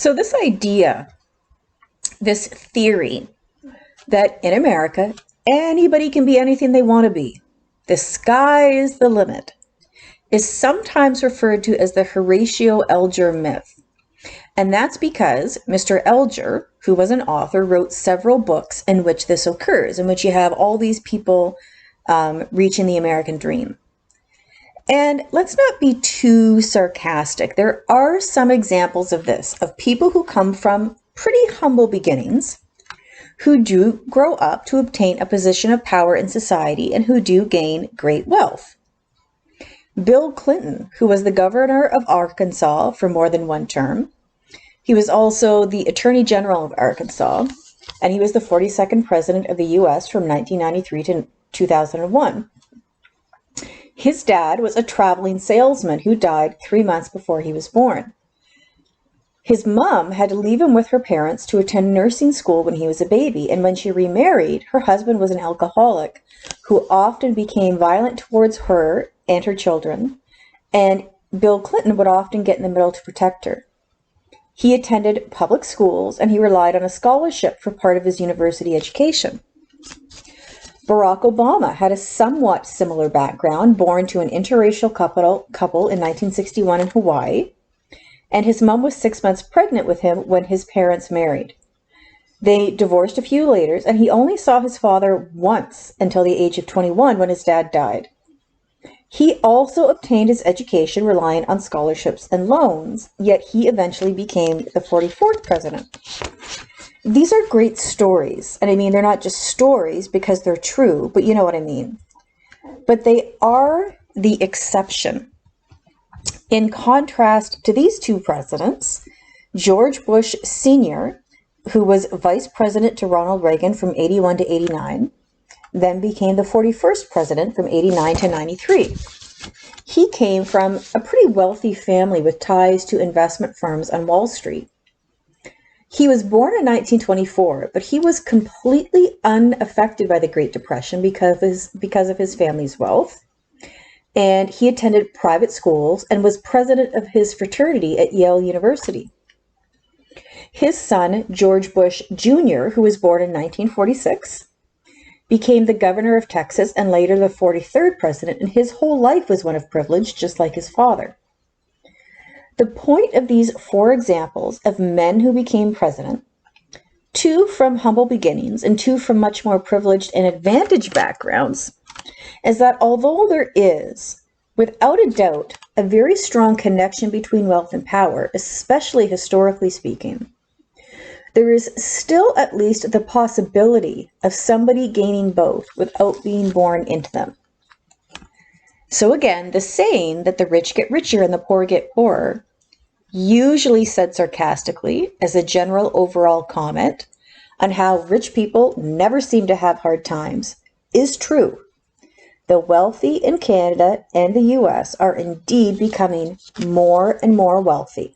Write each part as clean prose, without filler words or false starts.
So this idea, this theory that in America, anybody can be anything they want to be, the sky's the limit, is sometimes referred to as the Horatio Alger myth. And that's because Mr. Alger, who was an author, wrote several books in which this occurs, in which you have all these people reaching the American dream. And let's not be too sarcastic. There are some examples of this, of people who come from pretty humble beginnings, who do grow up to obtain a position of power in society and who do gain great wealth. Bill Clinton, who was the governor of Arkansas for more than one term, he was also the Attorney General of Arkansas, and he was the 42nd President of the U.S. from 1993 to 2001. His dad was a traveling salesman who died 3 months before he was born. His mom had to leave him with her parents to attend nursing school when he was a baby, and when she remarried, her husband was an alcoholic who often became violent towards her and her children, and Bill Clinton would often get in the middle to protect her. He attended public schools, and he relied on a scholarship for part of his university education. Barack Obama had a somewhat similar background, born to an interracial couple in 1961 in Hawaii, and his mom was 6 months pregnant with him when his parents married. They divorced a few later, and he only saw his father once until the age of 21 when his dad died. He also obtained his education relying on scholarships and loans, yet he eventually became the 44th president. These are great stories, and I mean, they're not just stories because they're true, but you know what I mean. But they are the exception. In contrast to these two presidents, George Bush Sr., who was vice president to Ronald Reagan from 81 to 89, then became the 41st president from 89 to 93. He came from a pretty wealthy family with ties to investment firms on Wall Street. He was born in 1924, but he was completely unaffected by the Great Depression because of his family's wealth. And he attended private schools and was president of his fraternity at Yale University. His son, George Bush Jr., who was born in 1946, became the governor of Texas and later the 43rd president, and his whole life was one of privilege, just like his father. The point of these four examples of men who became president, two from humble beginnings and two from much more privileged and advantaged backgrounds, is that although there is, without a doubt, a very strong connection between wealth and power, especially historically speaking, there is still at least the possibility of somebody gaining both without being born into them. So again, the saying that the rich get richer and the poor get poorer, usually said sarcastically as a general overall comment on how rich people never seem to have hard times, is true. The wealthy in Canada and the US are indeed becoming more and more wealthy.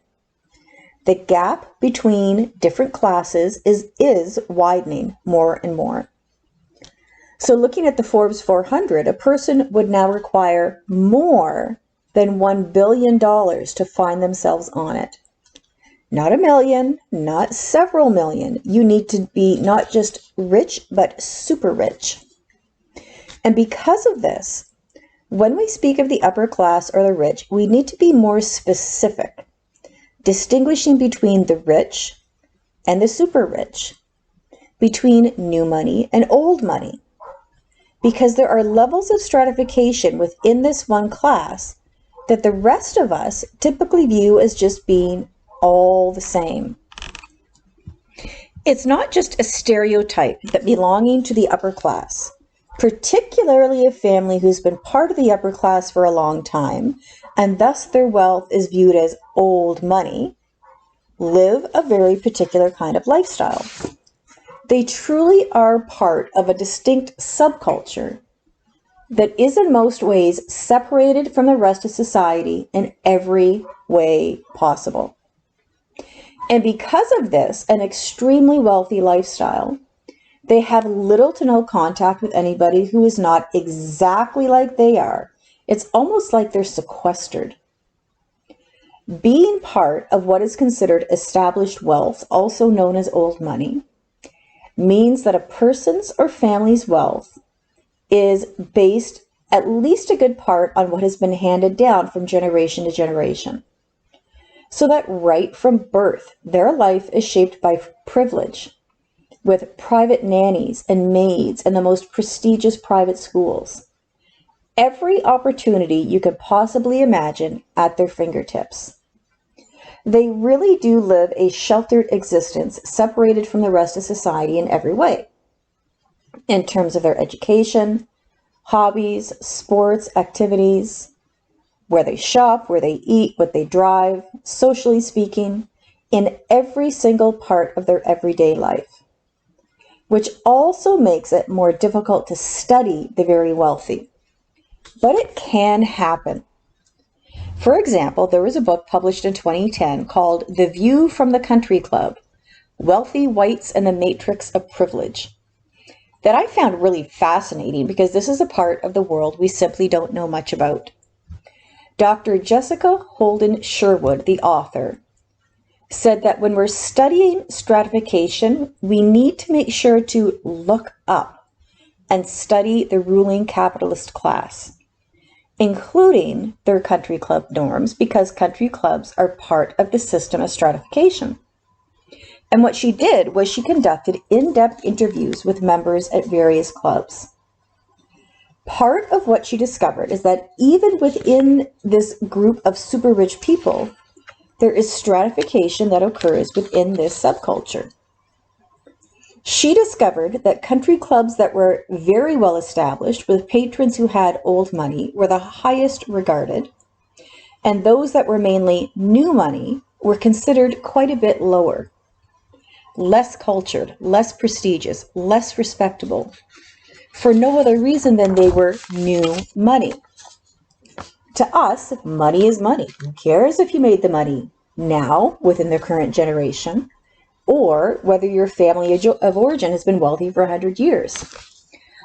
The gap between different classes is widening more and more. So looking at the Forbes 400, a person would now require more than $1 billion to find themselves on it. Not a million, not several million. You need to be not just rich, but super rich. And because of this, when we speak of the upper class or the rich, we need to be more specific, distinguishing between the rich and the super rich, between new money and old money, because there are levels of stratification within this one class that the rest of us typically view as just being all the same. It's not just a stereotype that belonging to the upper class, particularly a family who's been part of the upper class for a long time, and thus their wealth is viewed as old money, live a very particular kind of lifestyle. They truly are part of a distinct subculture that is in most ways separated from the rest of society in every way possible. And because of this, an extremely wealthy lifestyle, they have little to no contact with anybody who is not exactly like they are. It's almost like they're sequestered. Being part of what is considered established wealth, also known as old money, means that a person's or family's wealth is based at least a good part on what has been handed down from generation to generation. So that right from birth, their life is shaped by privilege, with private nannies and maids and the most prestigious private schools. Every opportunity you could possibly imagine at their fingertips. They really do live a sheltered existence, separated from the rest of society in every way, in terms of their education, hobbies, sports, activities, where they shop, where they eat, what they drive, socially speaking, in every single part of their everyday life, which also makes it more difficult to study the very wealthy. But it can happen. For example, there was a book published in 2010 called The View from the Country Club, Wealthy Whites and the Matrix of Privilege, that I found really fascinating because this is a part of the world we simply don't know much about. Dr. Jessica Holden Sherwood, the author, said that when we're studying stratification, we need to make sure to look up and study the ruling capitalist class, including their country club norms, because country clubs are part of the system of stratification. And what she did was she conducted in-depth interviews with members at various clubs. Part of what she discovered is that even within this group of super rich people, there is stratification that occurs within this subculture. She discovered that country clubs that were very well established, with patrons who had old money, were the highest regarded, and those that were mainly new money were considered quite a bit lower, less cultured, less prestigious, less respectable, for no other reason than they were new money. To us, money is money. Who cares if you made the money now within the current generation, or whether your family of origin has been wealthy for 100 years?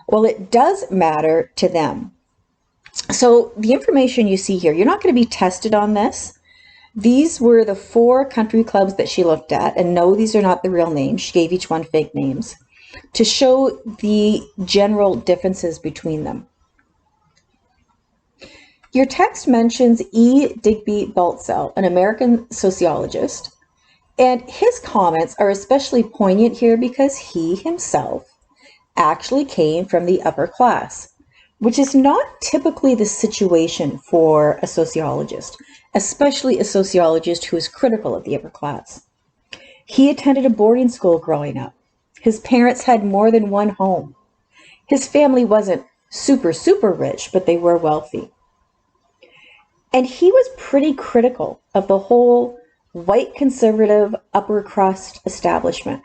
Well, it does matter to them. So the information you see here, you're not going to be tested on this. These were the 4 country clubs that she looked at, and no, these are not the real names. She gave each one fake names to show the general differences between them. Your text mentions E. Digby Baltzell, an American sociologist, and his comments are especially poignant here because he himself actually came from the upper class, which is not typically the situation for a sociologist, especially a sociologist who is critical of the upper class. He attended a boarding school growing up. His parents had more than one home. His family wasn't super rich, but they were wealthy. And he was pretty critical of the whole white conservative upper crust establishment,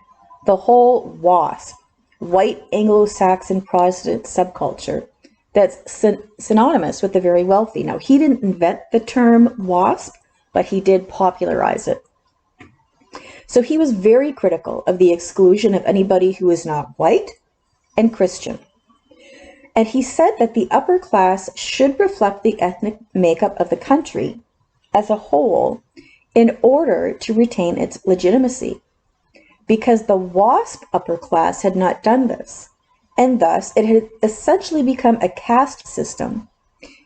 the whole WASP, white Anglo-Saxon Protestant subculture that's synonymous with the very wealthy. Now, he didn't invent the term WASP, but he did popularize it. So he was very critical of the exclusion of anybody who is not white and Christian. And he said that the upper class should reflect the ethnic makeup of the country as a whole in order to retain its legitimacy, because the WASP upper class had not done this, and thus it had essentially become a caste system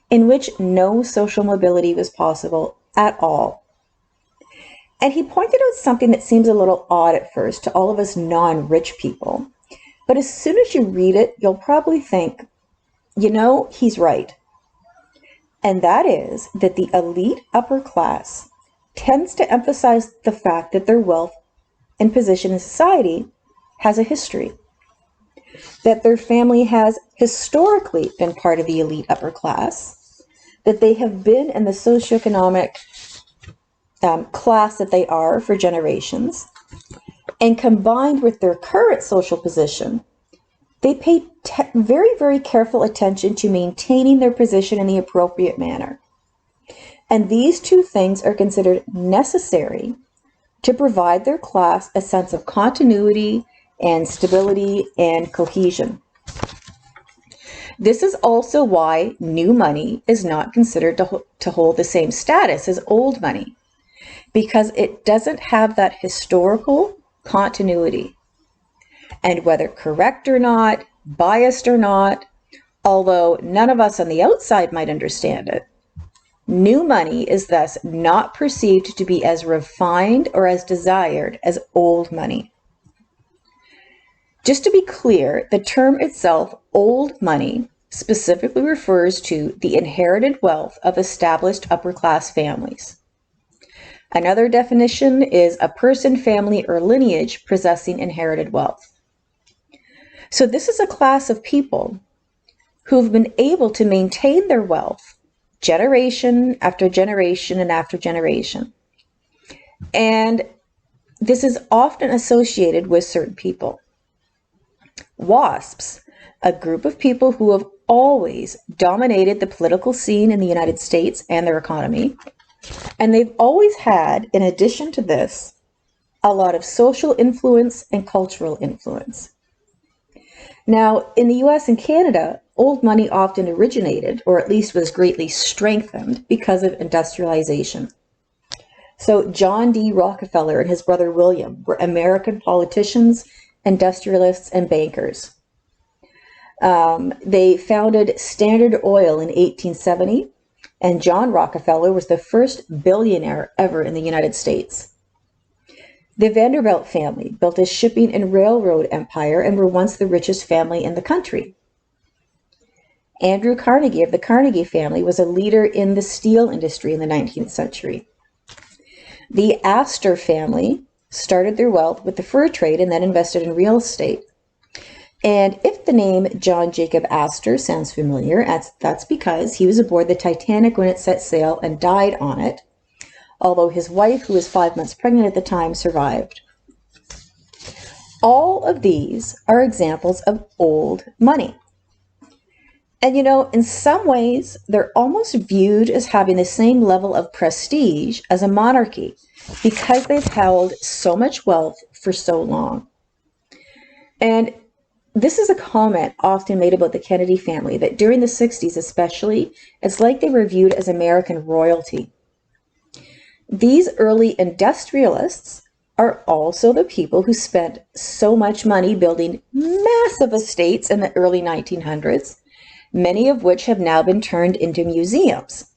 in which no social mobility was possible at all. And he pointed out something that seems a little odd at first to all of us non-rich people, but as soon as you read it, you'll probably think, you know, he's right. And that is that the elite upper class tends to emphasize the fact that their wealth and position in society has a history, that their family has historically been part of the elite upper class, that they have been in the socioeconomic class that they are for generations, and combined with their current social position, they pay very careful attention to maintaining their position in the appropriate manner. And these two things are considered necessary to provide their class a sense of continuity and stability and cohesion. This is also why new money is not considered to hold the same status as old money, because it doesn't have that historical continuity. And whether correct or not, biased or not, although none of us on the outside might understand it, new money is thus not perceived to be as refined or as desired as old money. Just to be clear, the term itself, old money, specifically refers to the inherited wealth of established upper-class families. Another definition is a person, family, or lineage possessing inherited wealth. So this is a class of people who've been able to maintain their wealth generation after generation and after generation. And this is often associated with certain people. WASPs, a group of people who have always dominated the political scene in the United States and their economy. And they've always had, in addition to this, a lot of social influence and cultural influence. Now, in the US and Canada, old money often originated, or at least was greatly strengthened, because of industrialization. So John D. Rockefeller and his brother William were American politicians, industrialists, and bankers. They founded Standard Oil in 1870, and John Rockefeller was the first billionaire ever in the United States. The Vanderbilt family built a shipping and railroad empire and were once the richest family in the country. Andrew Carnegie of the Carnegie family was a leader in the steel industry in the 19th century. The Astor family started their wealth with the fur trade and then invested in real estate. And if the name John Jacob Astor sounds familiar, that's because he was aboard the Titanic when it set sail and died on it, although his wife, who was 5 months pregnant at the time, survived. All of these are examples of old money. And in some ways, they're almost viewed as having the same level of prestige as a monarchy because they've held so much wealth for so long. And this is a comment often made about the Kennedy family, that during the 60s especially, it's like they were viewed as American royalty. These early industrialists are also the people who spent so much money building massive estates in the early 1900s, many of which have now been turned into museums.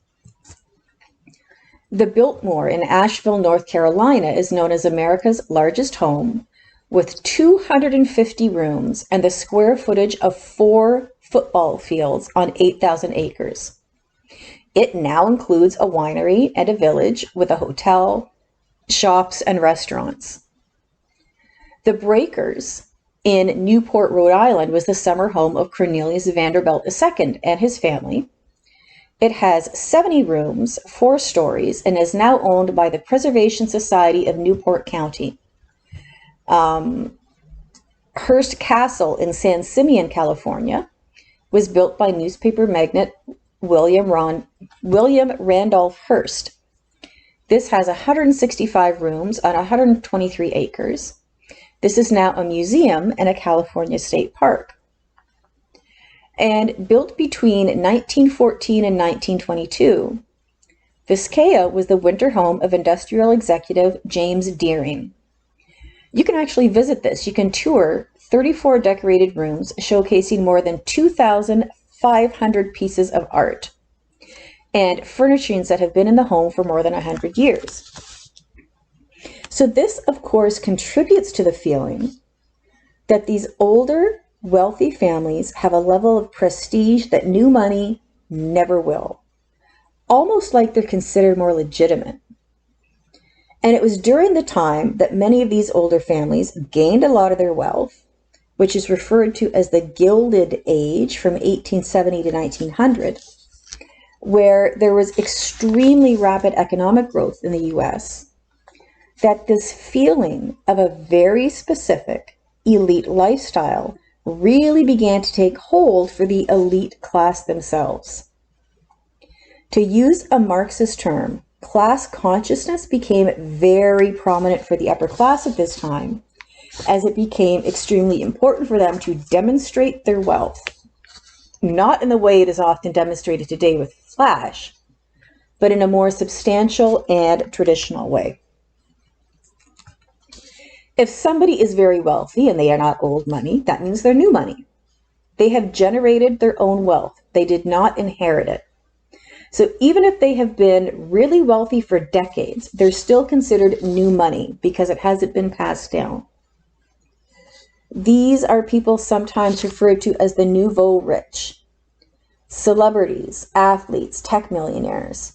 The Biltmore in Asheville, North Carolina is known as America's largest home, with 250 rooms and the square footage of 4 football fields on 8,000 acres. It now includes a winery and a village with a hotel, shops, and restaurants. The Breakers in Newport, Rhode Island was the summer home of Cornelius Vanderbilt II and his family. It has 70 rooms, 4 stories, and is now owned by the Preservation Society of Newport County. Hearst Castle in San Simeon, California, was built by newspaper magnate William Randolph Hearst. This has 165 rooms on 123 acres. This is now a museum and a California state park. And built between 1914 and 1922, Viscaya was the winter home of industrial executive James Deering. You can actually visit this. You can tour 34 decorated rooms showcasing more than 2,500 pieces of art and furnishings that have been in the home for more than 100 years. So this, of course, contributes to the feeling that these older, wealthy families have a level of prestige that new money never will, almost like they're considered more legitimate. And it was during the time that many of these older families gained a lot of their wealth, which is referred to as the Gilded Age from 1870 to 1900, where there was extremely rapid economic growth in the US, that this feeling of a very specific elite lifestyle really began to take hold for the elite class themselves. To use a Marxist term, class consciousness became very prominent for the upper class at this time, as it became extremely important for them to demonstrate their wealth, not in the way it is often demonstrated today with flash, but in a more substantial and traditional way. If somebody is very wealthy and they are not old money, that means they're new money. They have generated their own wealth. They did not inherit it. So even if they have been really wealthy for decades, they're still considered new money because it hasn't been passed down. These are people sometimes referred to as the nouveau rich. Celebrities, athletes, tech millionaires,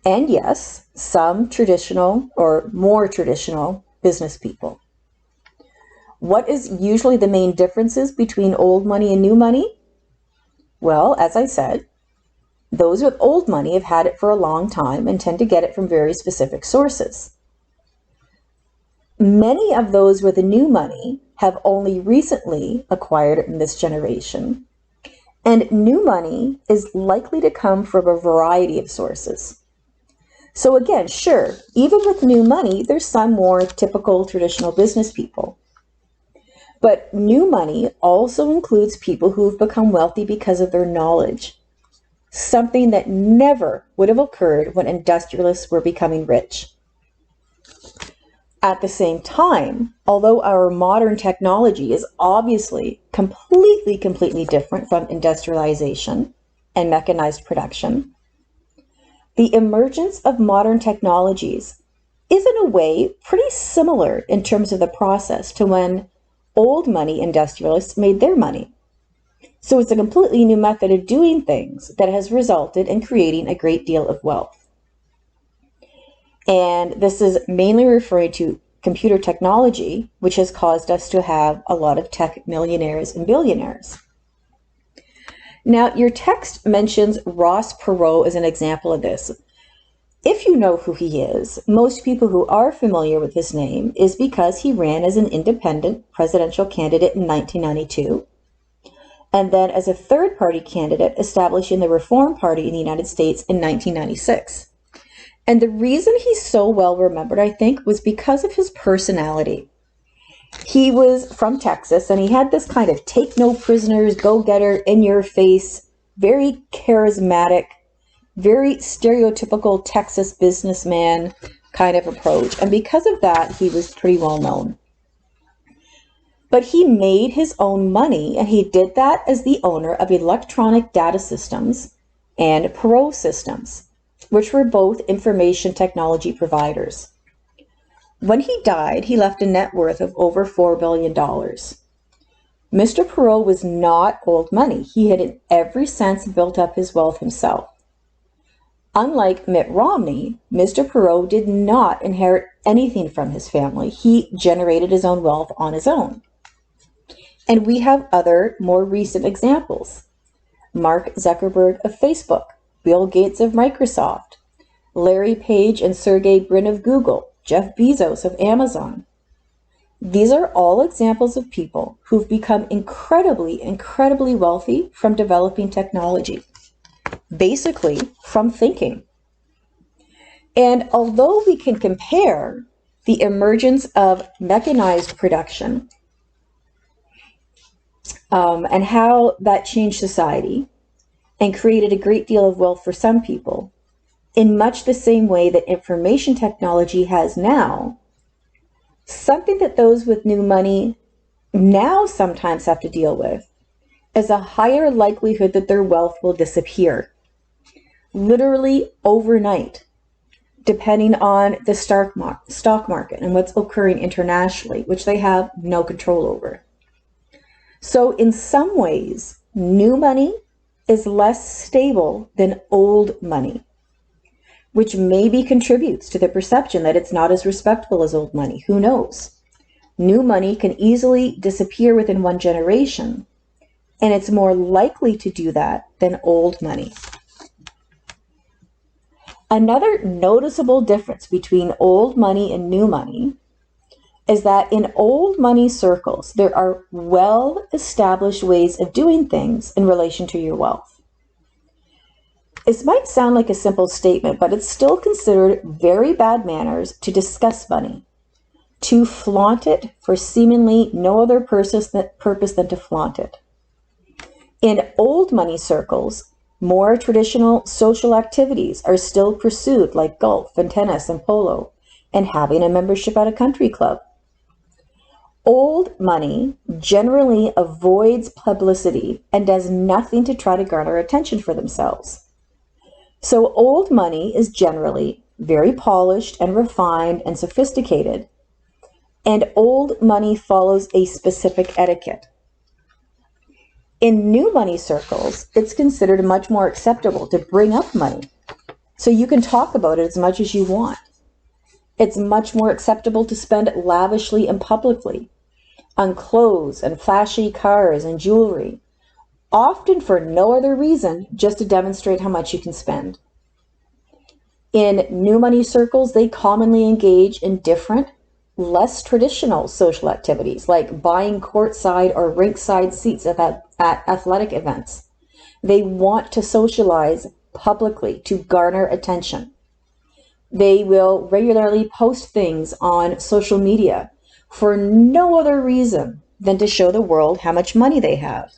and yes, some traditional or more traditional business people. What is usually the main differences between old money and new money? Well, as I said, those with old money have had it for a long time and tend to get it from very specific sources. Many of those with the new money have only recently acquired it in this generation, and new money is likely to come from a variety of sources. So again, sure, even with new money, there's some more typical traditional business people. But new money also includes people who've become wealthy because of their knowledge, something that never would have occurred when industrialists were becoming rich. At the same time, although our modern technology is obviously completely different from industrialization and mechanized production, the emergence of modern technologies is in a way pretty similar in terms of the process to when old money industrialists made their money. So it's a completely new method of doing things that has resulted in creating a great deal of wealth. And this is mainly referring to computer technology, which has caused us to have a lot of tech millionaires and billionaires. Now, your text mentions Ross Perot as an example of this. If you know who he is, most people who are familiar with his name is because he ran as an independent presidential candidate in 1992, and then as a third-party candidate establishing the Reform Party in the United States in 1996. And the reason he's so well remembered, I think, was because of his personality. He was from Texas, and he had this kind of take no prisoners, go-getter, in-your-face, very charismatic, very stereotypical Texas businessman kind of approach. And because of that, he was pretty well known. But he made his own money, and he did that as the owner of Electronic Data Systems and Perot Systems, which were both information technology providers. When he died, he left a net worth of over $4 billion. Mr. Perot was not old money. He had in every sense built up his wealth himself. Unlike Mitt Romney, Mr. Perot did not inherit anything from his family. He generated his own wealth on his own. And we have other more recent examples. Mark Zuckerberg of Facebook, Bill Gates of Microsoft, Larry Page and Sergey Brin of Google, Jeff Bezos of Amazon. These are all examples of people who've become incredibly wealthy from developing technology, basically from thinking. And although we can compare the emergence of mechanized production and how that changed society and created a great deal of wealth for some people, in much the same way that information technology has now, something that those with new money now sometimes have to deal with is a higher likelihood that their wealth will disappear, literally overnight, depending on the stock market and what's occurring internationally, which they have no control over. So in some ways, new money is less stable than old money, which maybe contributes to the perception that it's not as respectable as old money. Who knows? New money can easily disappear within one generation, and it's more likely to do that than old money. Another noticeable difference between old money and new money is that in old money circles, there are well-established ways of doing things in relation to your wealth. This might sound like a simple statement, but it's still considered very bad manners to discuss money, to flaunt it for seemingly no other purpose than to flaunt it. In old money circles, more traditional social activities are still pursued, like golf and tennis and polo, and having a membership at a country club. Old money generally avoids publicity and does nothing to try to garner attention for themselves. So old money is generally very polished and refined and sophisticated, and old money follows a specific etiquette. In new money circles, it's considered much more acceptable to bring up money, so you can talk about it as much as you want. It's much more acceptable to spend lavishly and publicly on clothes and flashy cars and jewelry, often for no other reason, just to demonstrate how much you can spend. In new money circles, they commonly engage in different, less traditional social activities, like buying courtside or rinkside seats at athletic events. They want to socialize publicly to garner attention. They will regularly post things on social media for no other reason than to show the world how much money they have.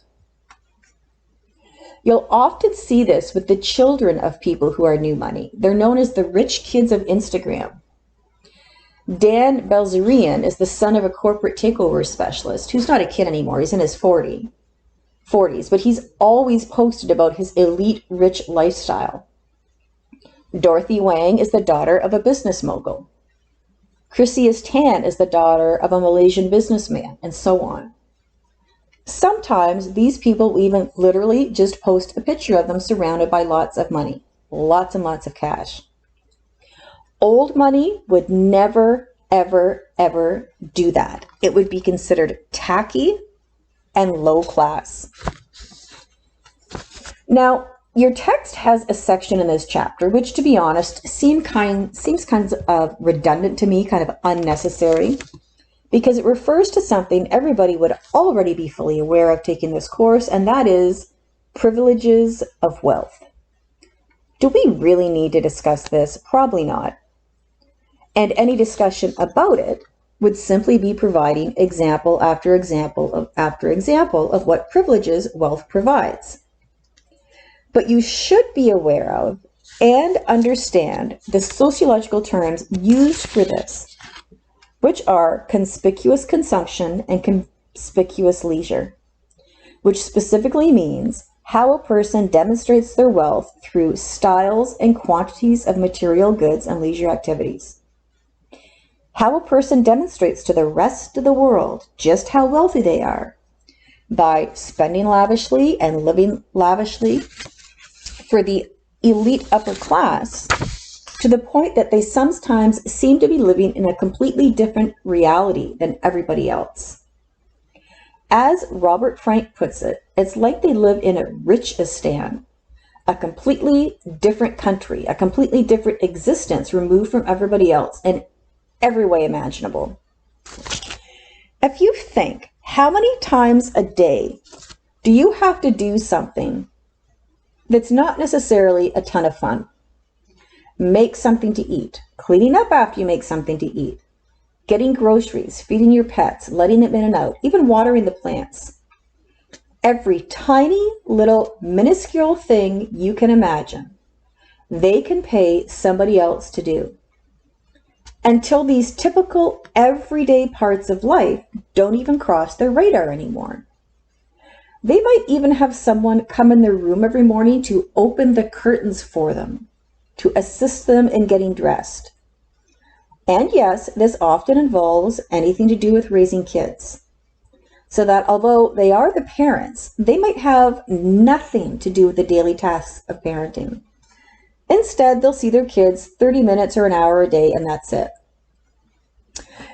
You'll often see this with the children of people who are new money. They're known as the rich kids of Instagram. Dan Bilzerian is the son of a corporate takeover specialist who's not a kid anymore. He's in his 40s, but he's always posted about his elite rich lifestyle. Dorothy Wang is the daughter of a business mogul. Chrysias Tan is the daughter of a Malaysian businessman, and so on. Sometimes these people will even literally just post a picture of them surrounded by lots of money, lots and lots of cash. Old money would never, ever, ever do that. It would be considered tacky and low class. Now, your text has a section in this chapter, which, to be honest, seems kind of redundant to me, kind of unnecessary, because it refers to something everybody would already be fully aware of taking this course, and that is privileges of wealth. Do we really need to discuss this? Probably not. And any discussion about it would simply be providing example after example of what privileges wealth provides. But you should be aware of and understand the sociological terms used for this, which are conspicuous consumption and conspicuous leisure, which specifically means how a person demonstrates their wealth through styles and quantities of material goods and leisure activities. How a person demonstrates to the rest of the world just how wealthy they are by spending lavishly and living lavishly for the elite upper class, to the point that they sometimes seem to be living in a completely different reality than everybody else. As Robert Frank puts it, it's like they live in a Richistan, a completely different country, a completely different existence removed from everybody else in every way imaginable. If you think, how many times a day do you have to do something that's not necessarily a ton of fun? Make something to eat, cleaning up after you make something to eat, getting groceries, feeding your pets, letting them in and out, even watering the plants. Every tiny little minuscule thing you can imagine, they can pay somebody else to do. Until these typical everyday parts of life don't even cross their radar anymore. They might even have someone come in their room every morning to open the curtains for them, to assist them in getting dressed. And yes, this often involves anything to do with raising kids. So that although they are the parents, they might have nothing to do with the daily tasks of parenting. Instead, they'll see their kids 30 minutes or an hour a day, and that's it.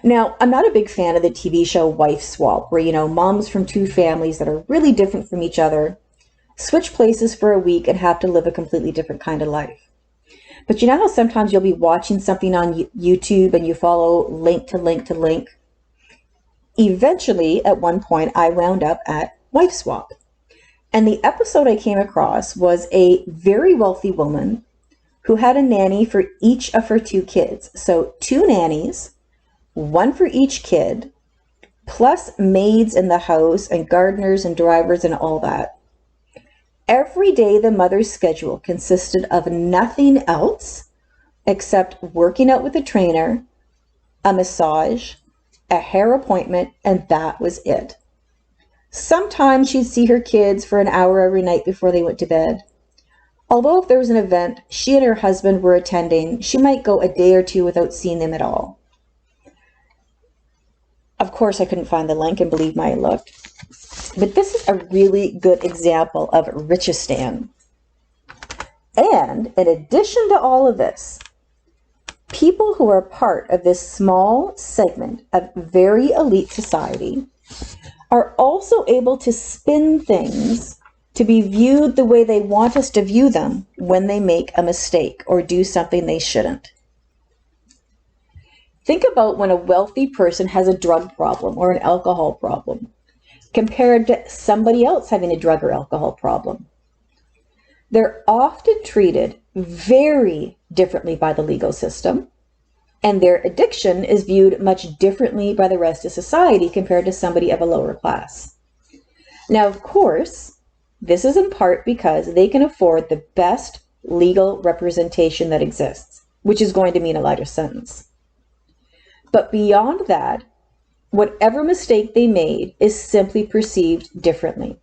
Now, I'm not a big fan of the TV show Wife Swap, where, moms from two families that are really different from each other switch places for a week and have to live a completely different kind of life. But you know how sometimes you'll be watching something on YouTube and you follow link to link to link? Eventually, at one point, I wound up at Wife Swap. And the episode I came across was a very wealthy woman who had a nanny for each of her two kids. So 2 nannies, one for each kid, plus maids in the house and gardeners and drivers and all that. Every day, the mother's schedule consisted of nothing else except working out with a trainer, a massage, a hair appointment, and that was it. Sometimes she'd see her kids for an hour every night before they went to bed. Although if there was an event she and her husband were attending, she might go a day or two without seeing them at all. Of course, I couldn't find the link, and believe me, I looked. But this is a really good example of Richistan. And in addition to all of this, people who are part of this small segment of very elite society are also able to spin things to be viewed the way they want us to view them when they make a mistake or do something they shouldn't. Think about when a wealthy person has a drug problem or an alcohol problem compared to somebody else having a drug or alcohol problem. They're often treated very differently by the legal system, and their addiction is viewed much differently by the rest of society compared to somebody of a lower class. Now, of course, this is in part because they can afford the best legal representation that exists, which is going to mean a lighter sentence. But beyond that, whatever mistake they made is simply perceived differently.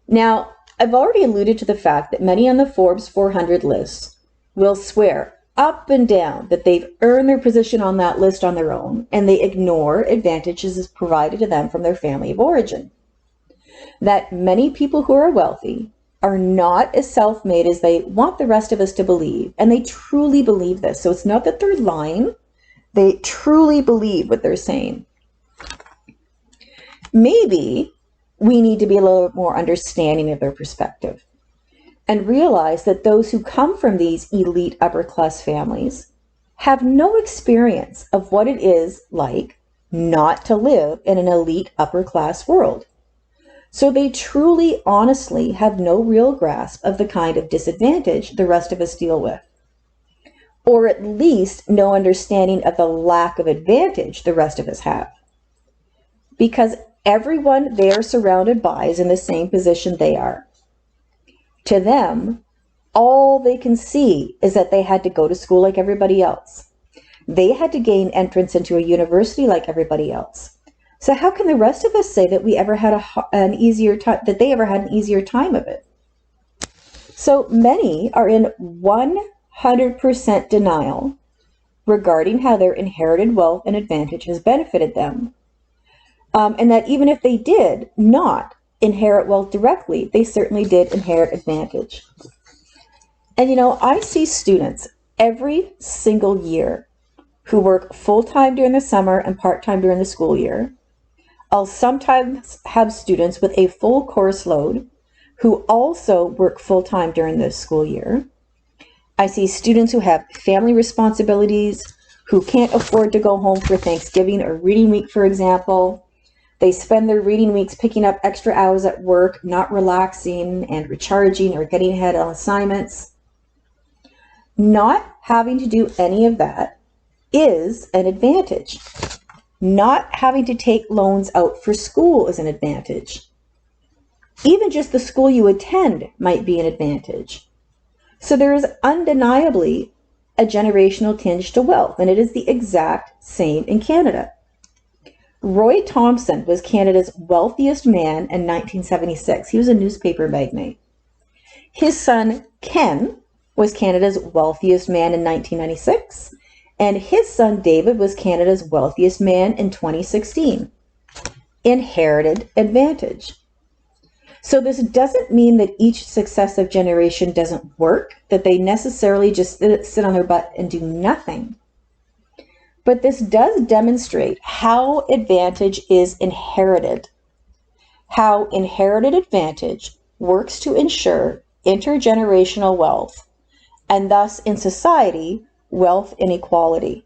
Now, I've already alluded to the fact that many on the Forbes 400 list will swear up and down that they've earned their position on that list on their own, and they ignore advantages provided to them from their family of origin. That many people who are wealthy are not as self-made as they want the rest of us to believe, and they truly believe this. So it's not that they're lying, they truly believe what they're saying. Maybe we need to be a little bit more understanding of their perspective and realize that those who come from these elite upper class families have no experience of what it is like not to live in an elite upper class world. So they truly, honestly have no real grasp of the kind of disadvantage the rest of us deal with, or at least no understanding of the lack of advantage the rest of us have. Because everyone they are surrounded by is in the same position they are. To them, all they can see is that they had to go to school like everybody else. They had to gain entrance into a university like everybody else. So how can the rest of us say that we ever had an easier time, that they ever had an easier time of it? So many are in 100% denial regarding how their inherited wealth and advantage has benefited them. And that even if they did not inherit wealth directly, they certainly did inherit advantage. And I see students every single year who work full-time during the summer and part-time during the school year. I'll sometimes have students with a full course load who also work full-time during the school year. I see students who have family responsibilities, who can't afford to go home for Thanksgiving or reading week, for example. They spend their reading weeks picking up extra hours at work, not relaxing and recharging or getting ahead on assignments. Not having to do any of that is an advantage. Not having to take loans out for school is an advantage. Even just the school you attend might be an advantage. So there is undeniably a generational tinge to wealth, and it is the exact same in Canada. Roy Thomson was Canada's wealthiest man in 1976. He was a newspaper magnate. His son, Ken, was Canada's wealthiest man in 1996, and his son, David, was Canada's wealthiest man in 2016. Inherited advantage. So this doesn't mean that each successive generation doesn't work, that they necessarily just sit on their butt and do nothing. But this does demonstrate how advantage is inherited, how inherited advantage works to ensure intergenerational wealth, and thus in society, wealth inequality.